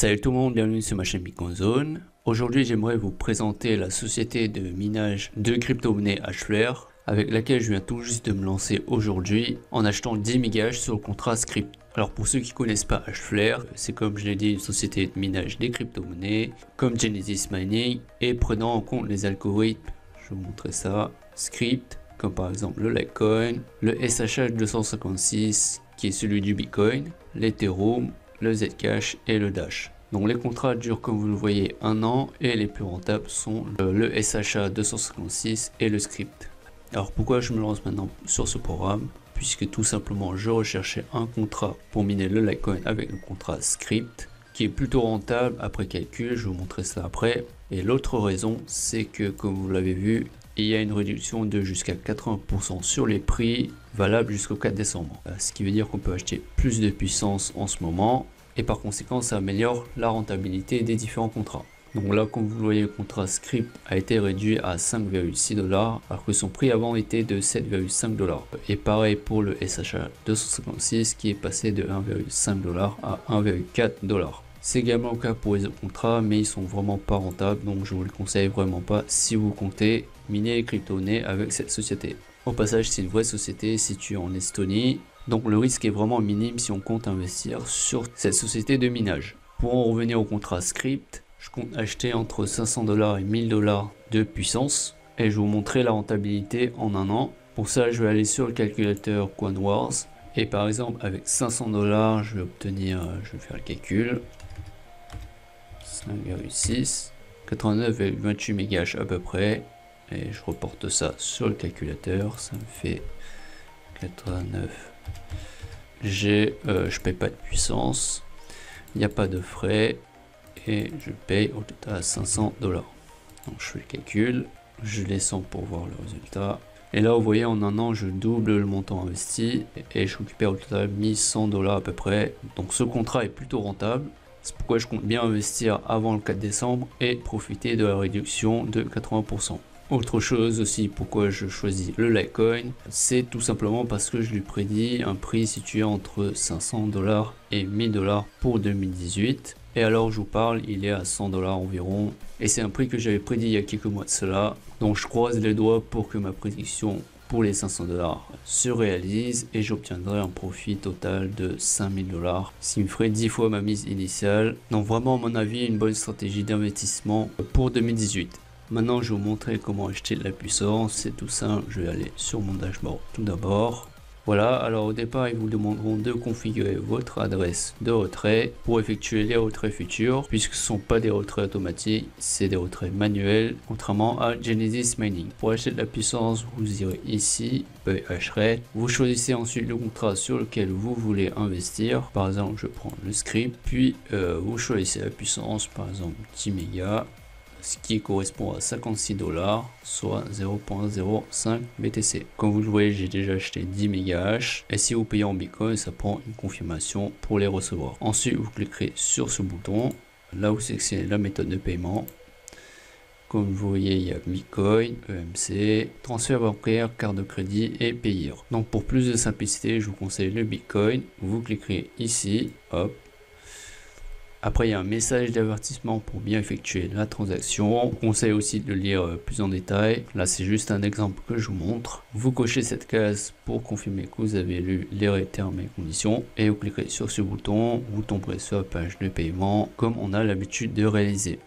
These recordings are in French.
Salut tout le monde, bienvenue sur ma chaîne Bitcoin Zone. Aujourd'hui j'aimerais vous présenter la société de minage de crypto-monnaie Hflare avec laquelle je viens tout juste de me lancer aujourd'hui en achetant 10 MHz sur le contrat script. Alors pour ceux qui ne connaissent pas Hflare, c'est comme je l'ai dit une société de minage des crypto-monnaies comme Genesis Mining et prenant en compte les algorithmes, je vais vous montrer ça, script comme par exemple le Litecoin, le SHH 256 qui est celui du Bitcoin, l'Ethereum, le Zcash et le Dash. Donc les contrats durent comme vous le voyez 1 an et les plus rentables sont le SHA 256 et le script. Alors pourquoi je me lance maintenant sur ce programme? Puisque tout simplement je recherchais un contrat pour miner le Litecoin avec le contrat script qui est plutôt rentable après calcul, je vais vous montrer ça après. Et l'autre raison c'est que comme vous l'avez vu, il y a une réduction de jusqu'à 80% sur les prix valable jusqu'au 4 décembre. Ce qui veut dire qu'on peut acheter plus de puissance en ce moment et par conséquent ça améliore la rentabilité des différents contrats. Donc là comme vous voyez le contrat script a été réduit à 5,6 $, alors que son prix avant était de 7,5 $. Et pareil pour le SHA 256 qui est passé de 1,5 $ à 1,4 $. C'est également le cas pour les autres contrats, mais ils sont vraiment pas rentables, donc je vous le conseille vraiment pas si vous comptez miner les crypto-monnaies avec cette société. Au passage, c'est une vraie société située en Estonie, donc le risque est vraiment minime si on compte investir sur cette société de minage. Pour en revenir au contrat script, je compte acheter entre 500 $ et 1000 $ de puissance, et je vais vous montrer la rentabilité en un an. Pour ça, je vais aller sur le calculateur CoinWars, et par exemple avec 500 $, je vais obtenir, je vais faire le calcul, 5,6, 89,28 MHz à peu près, et je reporte ça sur le calculateur, ça me fait 89. Je paye pas de puissance, il n'y a pas de frais et je paye au total à 500 $. Donc je fais le calcul, je descends pour voir le résultat. Et là vous voyez en un an je double le montant investi et je récupère au total 1100 $ à peu près. Donc ce contrat est plutôt rentable. C'est pourquoi je compte bien investir avant le 4 décembre et profiter de la réduction de 80%. Autre chose aussi pourquoi je choisis le Litecoin, c'est tout simplement parce que je lui prédis un prix situé entre 500 $ et 1000 $ pour 2018. Et alors je vous parle, il est à 100 $ environ. Et c'est un prix que j'avais prédit il y a quelques mois de cela. Donc je croise les doigts pour que ma prédiction pour les 500 $ se réalise et j'obtiendrai un profit total de 5000 $, ce qui me ferait 10 fois ma mise initiale. Donc vraiment à mon avis une bonne stratégie d'investissement pour 2018. Maintenant je vais vous montrer comment acheter de la puissance, c'est tout simple, je vais aller sur mon dashboard tout d'abord. Voilà, alors au départ ils vous demanderont de configurer votre adresse de retrait pour effectuer les retraits futurs, puisque ce ne sont pas des retraits automatiques, c'est des retraits manuels, contrairement à Genesis Mining. Pour acheter de la puissance, vous irez ici, Hflare, vous choisissez ensuite le contrat sur lequel vous voulez investir, par exemple je prends le script, puis vous choisissez la puissance, par exemple 10 mégas, ce qui correspond à 56 $, soit 0,05 BTC. Comme vous le voyez, j'ai déjà acheté 10 MHz et si vous payez en Bitcoin, ça prend une confirmation pour les recevoir. Ensuite, vous cliquerez sur ce bouton. Là, vous sélectionnez la méthode de paiement. Comme vous voyez, il y a Bitcoin, EMC, transfert bancaire, carte de crédit et payeur. Donc, pour plus de simplicité, je vous conseille le Bitcoin. Vous cliquerez ici, hop. Après, il y a un message d'avertissement pour bien effectuer la transaction. Je vous conseille aussi de le lire plus en détail. Là, c'est juste un exemple que je vous montre. Vous cochez cette case pour confirmer que vous avez lu les termes et conditions. Et vous cliquez sur ce bouton. Vous tomberez sur la page de paiement comme on a l'habitude de réaliser.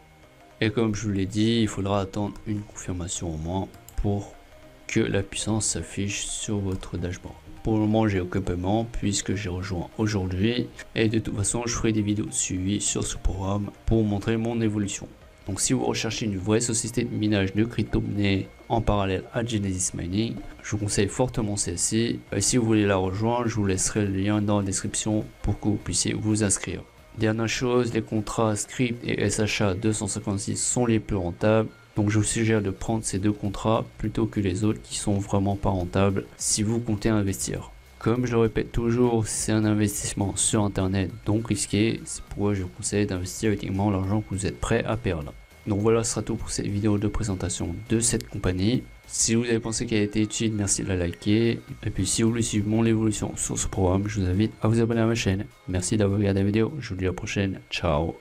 Et comme je vous l'ai dit, il faudra attendre une confirmation au moins pour que la puissance s'affiche sur votre dashboard. Pour le moment, j'ai aucun paiement puisque j'ai rejoint aujourd'hui et de toute façon, je ferai des vidéos suivies sur ce programme pour montrer mon évolution. Donc si vous recherchez une vraie société de minage de crypto-monnaies en parallèle à Genesis Mining, je vous conseille fortement celle-ci. Et si vous voulez la rejoindre, je vous laisserai le lien dans la description pour que vous puissiez vous inscrire. Dernière chose, les contrats script et SHA 256 sont les plus rentables. Donc je vous suggère de prendre ces deux contrats plutôt que les autres qui sont vraiment pas rentables si vous comptez investir. Comme je le répète toujours, c'est un investissement sur internet donc risqué, c'est pourquoi je vous conseille d'investir uniquement l'argent que vous êtes prêt à perdre. Donc voilà, ce sera tout pour cette vidéo de présentation de cette compagnie. Si vous avez pensé qu'elle a été utile, merci de la liker. Et puis si vous voulez suivre mon évolution sur ce programme, je vous invite à vous abonner à ma chaîne. Merci d'avoir regardé la vidéo, je vous dis à la prochaine, ciao.